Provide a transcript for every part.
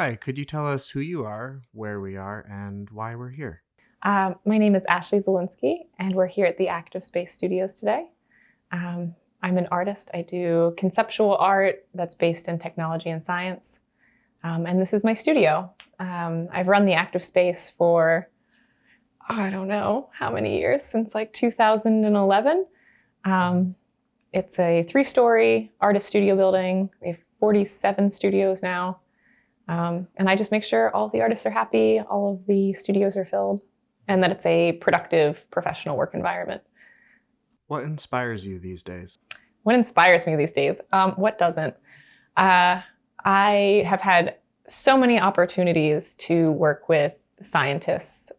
Hi, could you tell us who you are, where we are, and why we're here? My name is Ashley Zelinskie, and we're here at the Active Space Studios today. I'm an artist. I do conceptual art that's based in technology and science. And this is my studio. I've run the Active Space for, I don't know how many years, since like 2011. It's a 3-story artist studio building. We have 47 studios now. And I just make sure all of the artists are happy, all of the studios are filled, and that it's a productive professional work environment. What inspires you these days? What inspires me these days? What doesn't? I have had so many opportunities to work with scientists,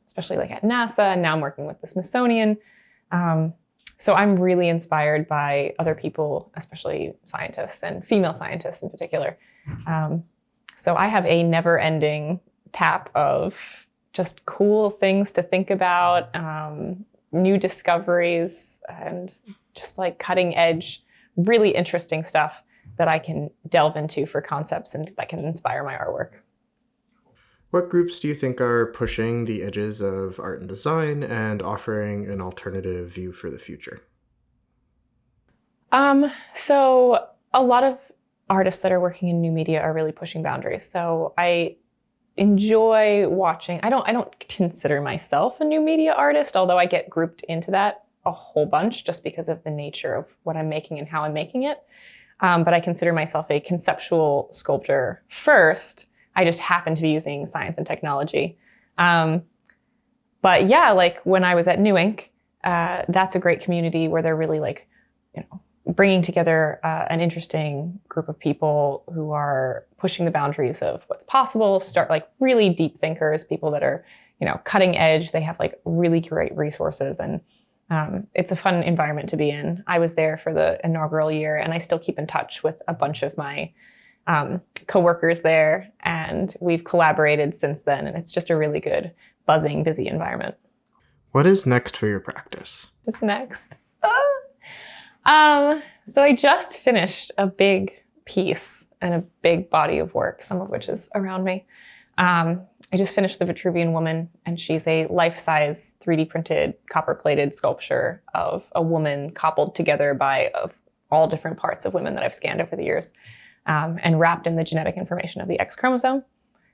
especially like at NASA, and now I'm working with the Smithsonian. So I'm really inspired by other people, especially scientists and female scientists in particular. So I have a never-ending tap of just cool things to think about, new discoveries, and just like cutting edge, really interesting stuff that I can delve into for concepts and that can inspire my artwork. What groups do you think are pushing the edges of art and design and offering an alternative view for the future? So a lot of artists that are working in new media are really pushing boundaries. So I enjoy watching. I don't consider myself a new media artist, although I get grouped into that a whole bunch just because of the nature of what I'm making and how I'm making it. But I consider myself a conceptual sculptor first. I just happen to be using science and technology. But yeah, like when I was at New Ink, that's a great community where they're really like, bringing together an interesting group of people who are pushing the boundaries of what's possible, start like really deep thinkers, people that are, cutting edge. They have like really great resources, and it's a fun environment to be in. I was there for the inaugural year, and I still keep in touch with a bunch of my coworkers there, and we've collaborated since then, and it's just a really good, buzzing, busy environment. What is next for your practice? What's next? So I just finished a big piece and a big body of work, some of which is around me. I just finished the Vitruvian Woman, and she's a life-size 3D printed copper-plated sculpture of a woman cobbled together by all different parts of women that I've scanned over the years, and wrapped in the genetic information of the X chromosome.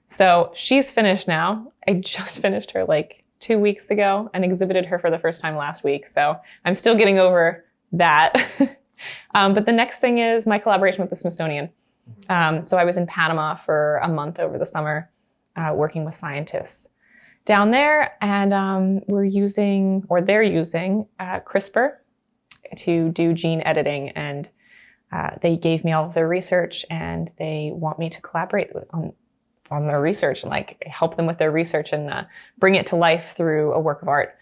So she's finished now. I just finished her like 2 weeks ago and exhibited her for the first time last week. So I'm still getting over that. But the next thing is my collaboration with the Smithsonian. So I was in Panama for a month over the summer, working with scientists down there, and they're using CRISPR to do gene editing, and they gave me all of their research, and they want me to collaborate on their research and like help them with their research and bring it to life through a work of art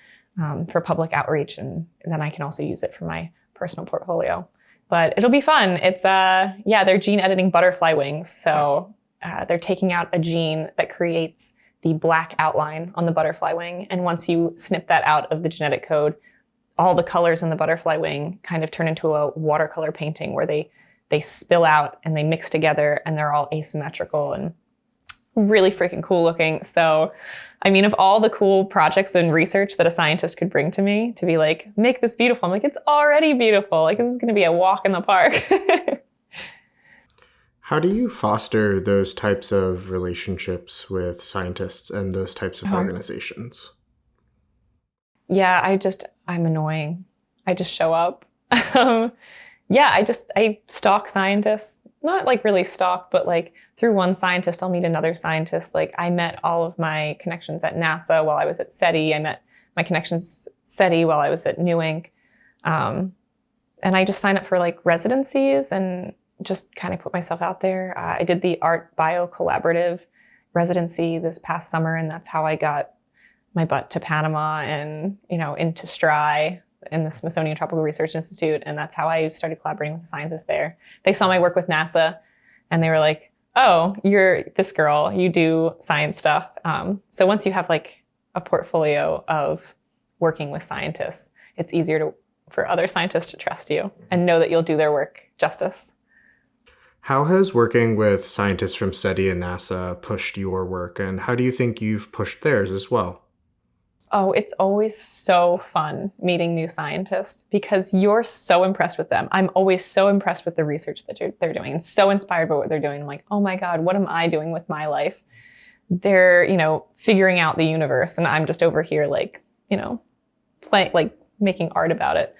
for public outreach, and then I can also use it for my personal portfolio. But it'll be fun. It's they're gene editing butterfly wings. So they're taking out a gene that creates the black outline on the butterfly wing. And once you snip that out of the genetic code, all the colors in the butterfly wing kind of turn into a watercolor painting where they spill out and they mix together, and they're all asymmetrical and really freaking cool looking. So, I mean, of all the cool projects and research that a scientist could bring to me to be like, make this beautiful, I'm like, it's already beautiful. Like, this is going to be a walk in the park. How do you foster those types of relationships with scientists and those types of organizations? Yeah, I'm annoying. I just show up. I stalk scientists. Not like really stalk, but like through one scientist, I'll meet another scientist. Like I met all of my connections at NASA while I was at SETI. I met my connections SETI while I was at New Ink. And I just signed up for like residencies and just kind of put myself out there. I did the Art Bio Collaborative residency this past summer, and that's how I got my butt to Panama and, into STRI in the Smithsonian Tropical Research Institute. And that's how I started collaborating with the scientists there. They saw my work with NASA and they were like, oh, you're this girl, you do science stuff. So once you have like a portfolio of working with scientists, it's easier for other scientists to trust you and know that you'll do their work justice. How has working with scientists from SETI and NASA pushed your work, and how do you think you've pushed theirs as well? Oh, it's always so fun meeting new scientists because you're so impressed with them. I'm always so impressed with the research that they're doing and so inspired by what they're doing. I'm like, oh my God, what am I doing with my life? They're, figuring out the universe and I'm just over here like, playing, like making art about it.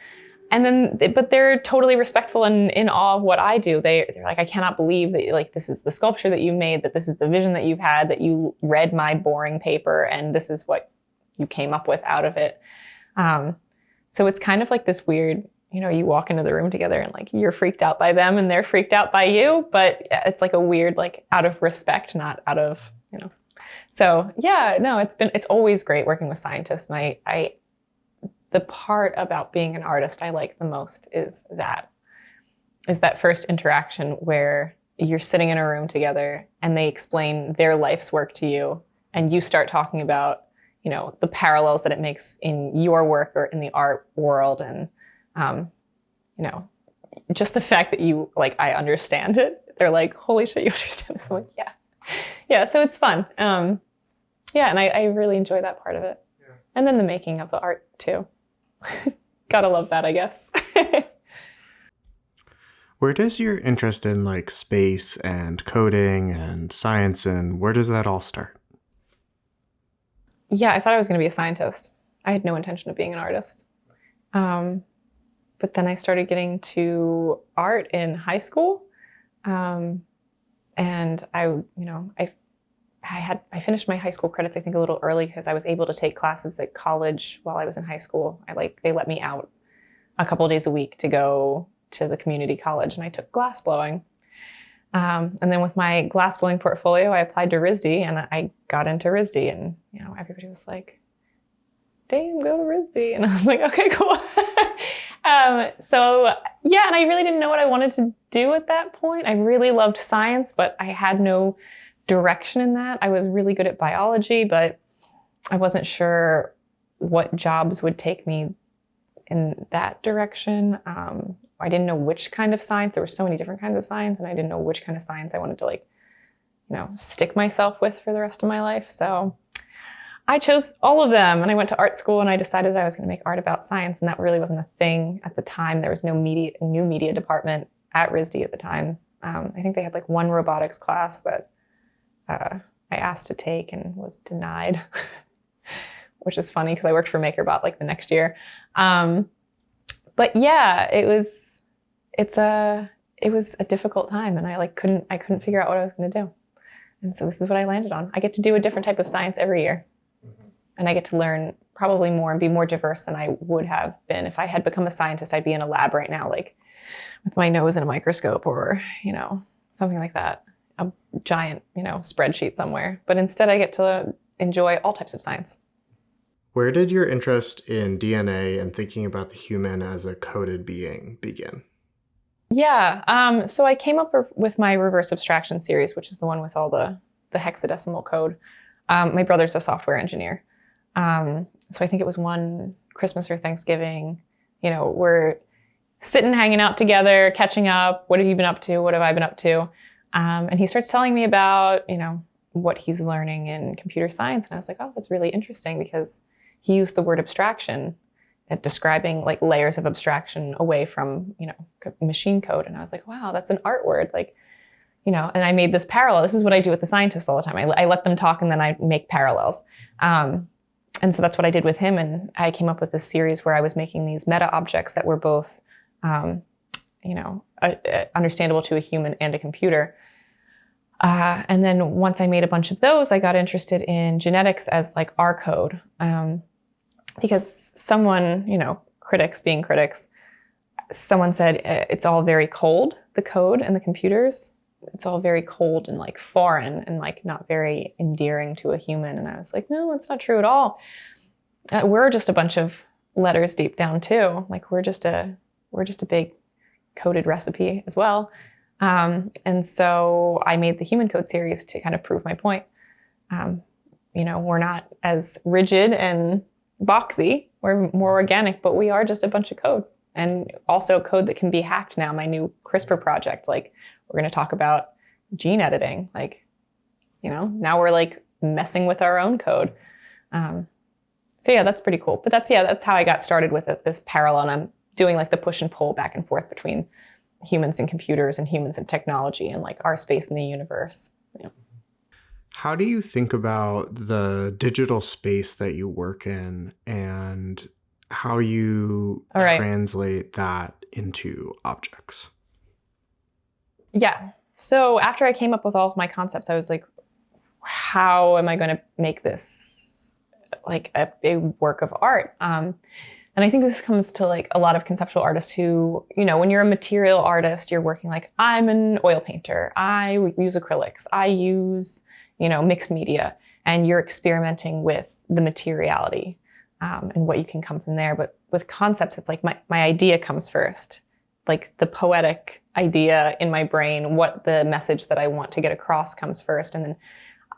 And then, but they're totally respectful and in awe of what I do. They're like, I cannot believe that like this is the sculpture that you made, that this is the vision that you've had, that you read my boring paper, and this is what you came up with out of it. So it's kind of like this weird, you walk into the room together and like you're freaked out by them and they're freaked out by you, but it's like a weird, like out of respect, not out of, So yeah, no, it's always great working with scientists. And the part about being an artist I like the most is that first interaction where you're sitting in a room together and they explain their life's work to you and you start talking about, the parallels that it makes in your work or in the art world. And, just the fact that you, like, I understand it. They're like, holy shit, you understand this. I'm like, yeah. Yeah, so it's fun. Yeah, and I really enjoy that part of it. Yeah. And then the making of the art too. Gotta love that, I guess. Where does your interest in like space and coding and science, and where does that all start? Yeah, I thought I was going to be a scientist. I had no intention of being an artist. But then I started getting to art in high school. And I finished my high school credits, I think, a little early because I was able to take classes at college while I was in high school. They let me out a couple of days a week to go to the community college, and I took glass blowing. And then with my glass blowing portfolio, I applied to RISD and I got into RISD, and everybody was like, damn, go to RISD. And I was like, okay, cool. So yeah, and I really didn't know what I wanted to do at that point. I really loved science, but I had no direction in that. I was really good at biology, but I wasn't sure what jobs would take me in that direction. I didn't know which kind of science. There were so many different kinds of science, and I didn't know which kind of science I wanted to stick myself with for the rest of my life. So I chose all of them, and I went to art school, and I decided I was going to make art about science, and that really wasn't a thing at the time. There was no new media department at RISD at the time. I think they had like one robotics class that I asked to take and was denied, which is funny because I worked for MakerBot like the next year. But yeah, it was a difficult time, and I couldn't figure out what I was going to do. And so this is what I landed on. I get to do a different type of science every year. And I get to learn probably more and be more diverse than I would have been. If I had become a scientist, I'd be in a lab right now, like with my nose in a microscope or, something like that. A giant, spreadsheet somewhere. But instead I get to enjoy all types of science. Where did your interest in DNA and thinking about the human as a coded being begin? Yeah, so I came up with my reverse abstraction series, which is the one with all the hexadecimal code. My brother's a software engineer. So I think it was one Christmas or Thanksgiving, we're sitting, hanging out together, catching up. What have you been up to? What have I been up to? And he starts telling me about, what he's learning in computer science. And I was like, oh, that's really interesting because he used the word abstraction at describing like layers of abstraction away from, machine code. And I was like, wow, that's an art word. Like, and I made this parallel. This is what I do with the scientists all the time. I let them talk and then I make parallels. And so that's what I did with him. And I came up with this series where I was making these meta objects that were both, understandable to a human and a computer. And then once I made a bunch of those, I got interested in genetics as like our code. Because someone, critics being critics, someone said it's all very cold, the code and the computers. It's all very cold and like foreign and like not very endearing to a human. And I was like, no, it's not true at all. We're just a bunch of letters deep down too. Like we're just a big coded recipe as well. And so I made the human code series to kind of prove my point. We're not as rigid and boxy. We're more organic, but we are just a bunch of code. and also code that can be hacked now. My new CRISPR project, like we're going to talk about gene editing. Like, now we're like messing with our own code. So yeah, that's pretty cool. But that's how I got started with it, this parallel. And I'm doing like the push and pull back and forth between humans and computers and humans and technology and like our space in the universe. Yeah. How do you think about the digital space that you work in and how you All right. translate that into objects? Yeah. So after I came up with all of my concepts, I was like, how am I going to make this like a work of art? And I think this comes to like a lot of conceptual artists who, when you're a material artist, you're working like, I'm an oil painter. I use acrylics. I use, mixed media. And you're experimenting with the materiality and what you can come from there. But with concepts, it's like my idea comes first. Like the poetic idea in my brain, what the message that I want to get across comes first. And then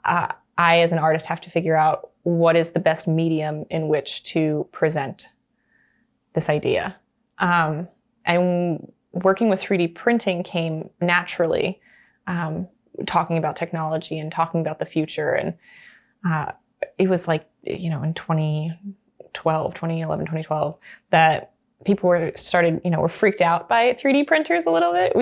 I, as an artist, have to figure out what is the best medium in which to present this idea. And working with 3D printing came naturally, talking about technology and talking about the future. And it was like, in 2012, that people were freaked out by 3D printers a little bit.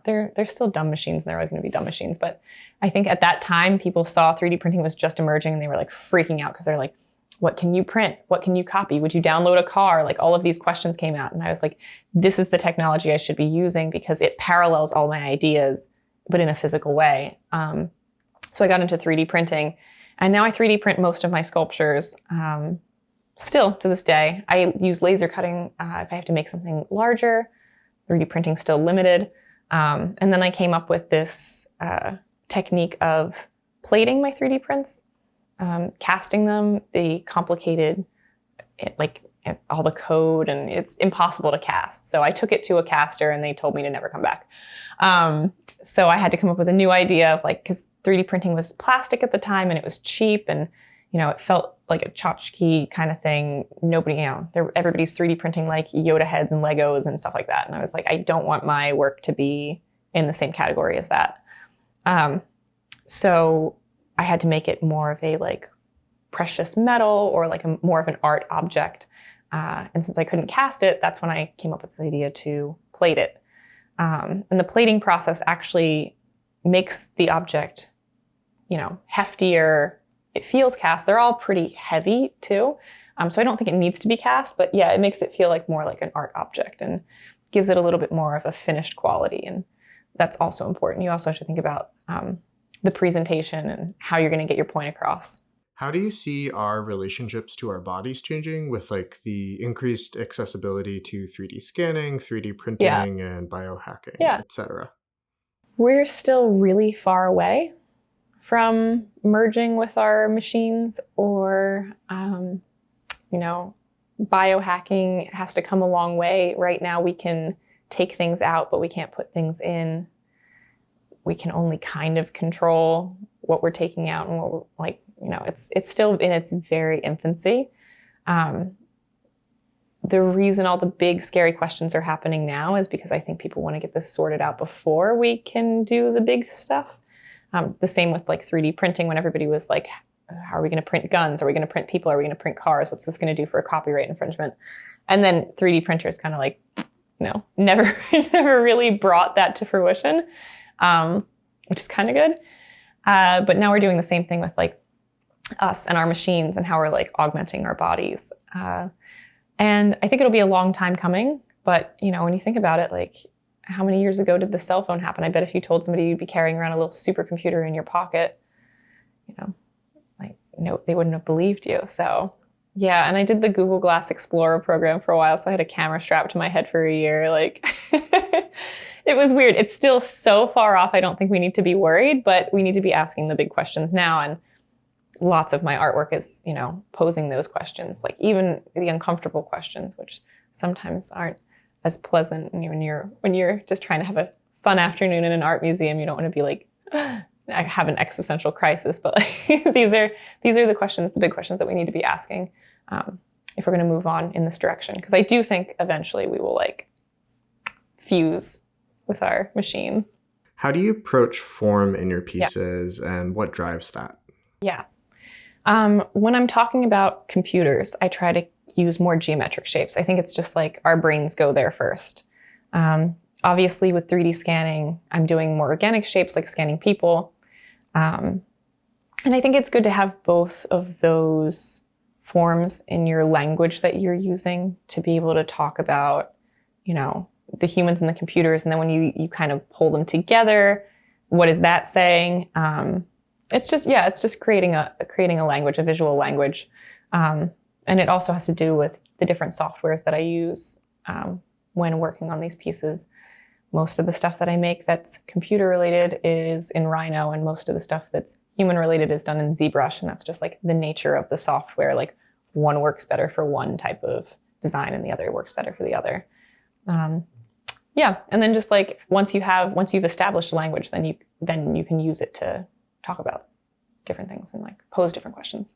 They're still dumb machines, and they're always going to be dumb machines. But I think at that time, people saw 3D printing was just emerging, and they were like freaking out because they're like, what can you print? What can you copy? Would you download a car? Like all of these questions came out. And I was like, this is the technology I should be using because it parallels all my ideas, but in a physical way. So I got into 3D printing, and now I 3D print most of my sculptures. Still to this day, I use laser cutting if I have to make something larger. 3D printing still limited. And then I came up with this technique of plating my 3D prints, casting them, the complicated, all the code, and it's impossible to cast. So I took it to a caster and they told me to never come back. So I had to come up with a new idea of because 3D printing was plastic at the time and it was cheap and, it felt like a tchotchke kind of thing. Nobody, everybody's 3D printing like Yoda heads and Legos and stuff like that. And I was like, I don't want my work to be in the same category as that. So I had to make it more of a precious metal or more of an art object. And since I couldn't cast it, that's when I came up with this idea to plate it. And the plating process actually makes the object, heftier. It feels cast. They're all pretty heavy too. So I don't think it needs to be cast, but yeah, it makes it feel more like an art object and gives it a little bit more of a finished quality. And that's also important. You also have to think about the presentation and how you're going to get your point across. How do you see our relationships to our bodies changing with the increased accessibility to 3D scanning, 3D printing, and biohacking, etc.? We're still really far away from merging with our machines, or, biohacking has to come a long way. Right now we can take things out, but we can't put things in. We can only kind of control what we're taking out and what we're it's still in its very infancy. The reason all the big scary questions are happening now is because I think people want to get this sorted out before we can do the big stuff. The same with 3D printing, when everybody was like, are we going to print guns? Are we going to print people? Are we going to print cars? What's this going to do for a copyright infringement? And then 3D printers kind of never really brought that to fruition, which is kind of good. But now we're doing the same thing with us and our machines and how we're augmenting our bodies. And I think it'll be a long time coming. But, when you think about it, how many years ago did the cell phone happen? I bet if you told somebody you'd be carrying around a little supercomputer in your pocket, no, they wouldn't have believed you. So yeah, and I did the Google Glass Explorer program for a while, so I had a camera strapped to my head for a year. It was weird. It's still so far off, I don't think we need to be worried, but we need to be asking the big questions now. And lots of my artwork is, posing those questions, even the uncomfortable questions, which sometimes aren't as pleasant. And when you're just trying to have a fun afternoon in an art museum, you don't want to be I have an existential crisis, but these are the questions, the big questions that we need to be asking. if we're going to move on in this direction. Because I do think eventually we will like fuse with our machines. How do you approach form in your pieces and what drives that? Yeah. When I'm talking about computers, I try to use more geometric shapes. I think it's just like our brains go there first. Obviously, with 3D scanning, I'm doing more organic shapes like scanning people. And I think it's good to have both of those forms in your language that you're using to be able to talk about, you know, the humans and the computers. And then when you kind of pull them together, what is that saying? It's just creating a language, a visual language. And it also has to do with the different softwares that I use when working on these pieces. Most of the stuff that I make that's computer related is in Rhino, and most of the stuff that's human related is done in ZBrush. And that's just like the nature of the software. Like one works better for one type of design and the other works better for the other. And then just like once you've established a language, then you can use it to talk about different things and like pose different questions.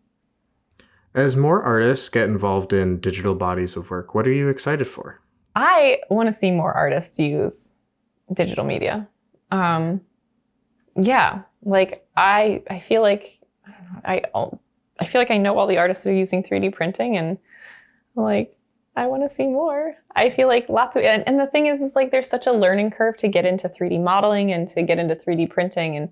As more artists get involved in digital bodies of work, what are you excited for? I want to see more artists use digital media. Like I feel like I feel like I know all the artists that are using 3D printing, and like I want to see more. I feel like lots of, and the thing is like there's such a learning curve to get into 3D modeling and to get into 3D printing,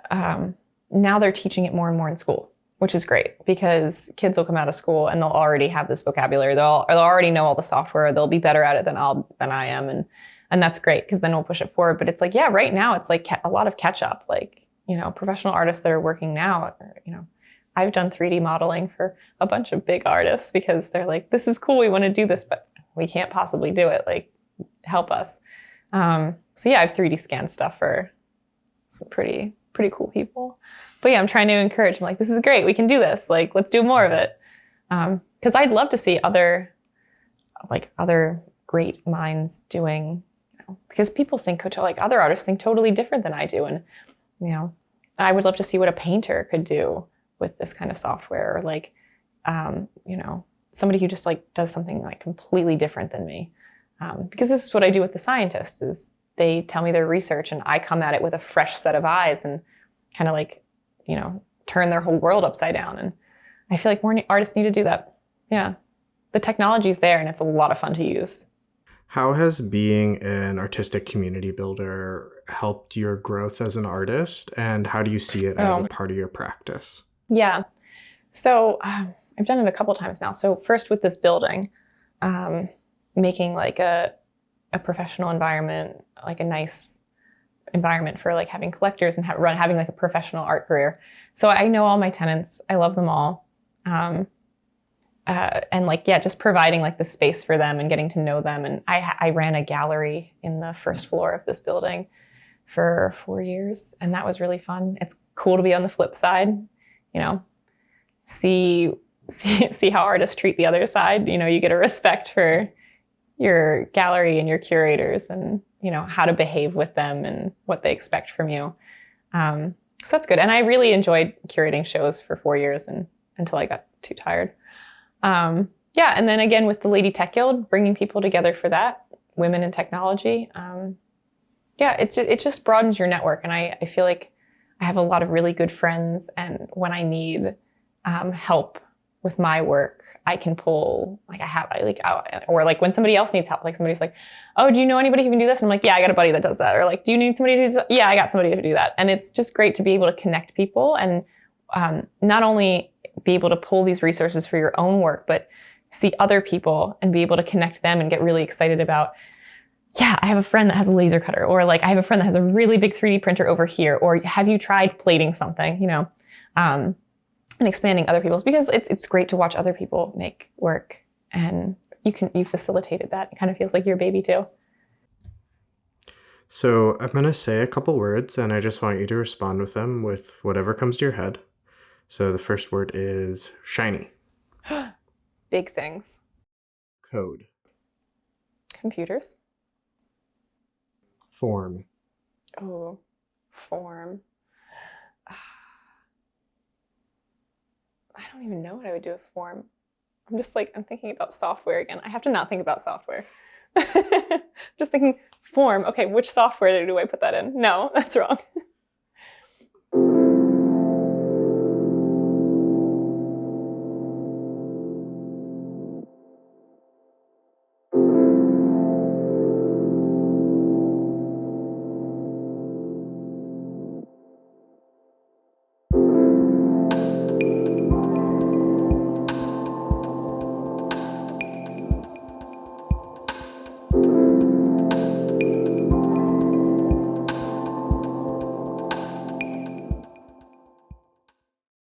and now they're teaching it more and more in school, which is great because kids will come out of school and they'll already have this vocabulary. They'll already know all the software. They'll be better at it than I am, and that's great because then we'll push it forward. But it's like, yeah, right now it's like a lot of catch up. Like, you know, professional artists that are working now, you know, I've done 3D modeling for a bunch of big artists because they're like, this is cool, we want to do this, but we can't possibly do it. Like, help us. So yeah, I've 3D scanned stuff for some pretty cool people. But yeah, I'm trying to encourage. I'm like, this is great. We can do this. Like, let's do more of it. Because I'd love to see other great minds doing. You know, because people think like other artists think totally different than I do, and you know, I would love to see what a painter could do with this kind of software, or like, you know, somebody who just like does something like completely different than me. Because this is what I do with the scientists: is they tell me their research, and I come at it with a fresh set of eyes and kind of like, you know, turn their whole world upside down. And I feel like more artists need to do that. Yeah. The technology's there and it's a lot of fun to use. How has being an artistic community builder helped your growth as an artist, and how do you see it as a part of your practice? Yeah. So I've done it a couple times now. So first with this building, making like a professional environment, like a nice environment for like having collectors and having like a professional art career. So I know all my tenants. I love them all. And like, yeah, just providing like the space for them and getting to know them. And I ran a gallery in the first floor of this building for 4 years. And that was really fun. It's cool to be on the flip side, you know, see how artists treat the other side. You know, you get a respect for your gallery and your curators, and you know, how to behave with them and what they expect from you. So that's good. And I really enjoyed curating shows for 4 years until I got too tired. And then again with the Lady Tech Guild, bringing people together for that, women in technology. It just broadens your network. And I feel like I have a lot of really good friends, and when I need help with my work, I can pull, or like when somebody else needs help, like somebody's like, oh, do you know anybody who can do this? And I'm like, yeah, I got a buddy that does that. Or like, do you need somebody to do that? Yeah, I got somebody to do that. And it's just great to be able to connect people and not only be able to pull these resources for your own work, but see other people and be able to connect them and get really excited about, yeah, I have a friend that has a laser cutter, or like I have a friend that has a really big 3D printer over here, or have you tried plating something, you know? And expanding other people's, because it's great to watch other people make work, and you facilitated that. It kind of feels like your baby too. So I'm going to say a couple words, and I just want you to respond with them with whatever comes to your head. So the first word is shiny. Big things. Code. Computers. Form. Oh, form. I don't even know what I would do with form. I'm just like, I'm thinking about software again. I have to not think about software. Just thinking form. Okay, which software do I put that in? No, that's wrong.